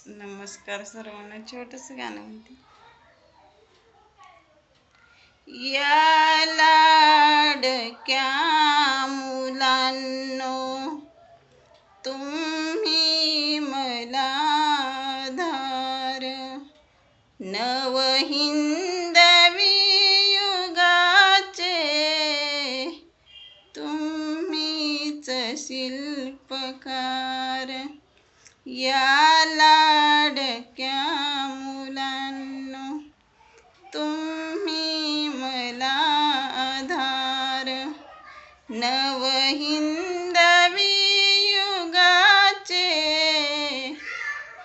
नमस्कार सर्वांना. छोटंसं गाणं म्हणते. या लाडक्या मुलांनो, तुम्ही मला धार, नवहिंदवी युगाचे तुम्हीच शिल्पकार. या लाडक्या मुलांनो, तुम्ही मला आधार, नवहिंदवी युगाचे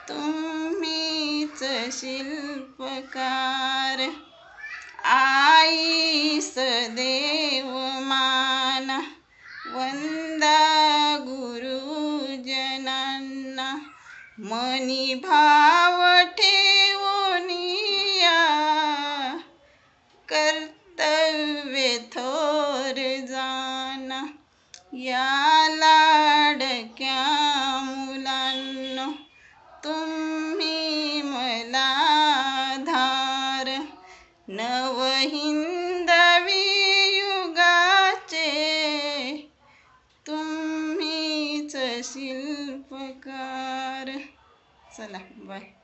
तुम्हीच शिल्पकार. आईस देव माना, वंदा गुरुजनांना, मनी भाव ठेवून या, कर्तव्य थोर जाना. या लाडक्या मुलांनो, तुम्ही मला धार, नवहिंदवी युगाचे तुम्हीच शिल्पकार. चला बाय.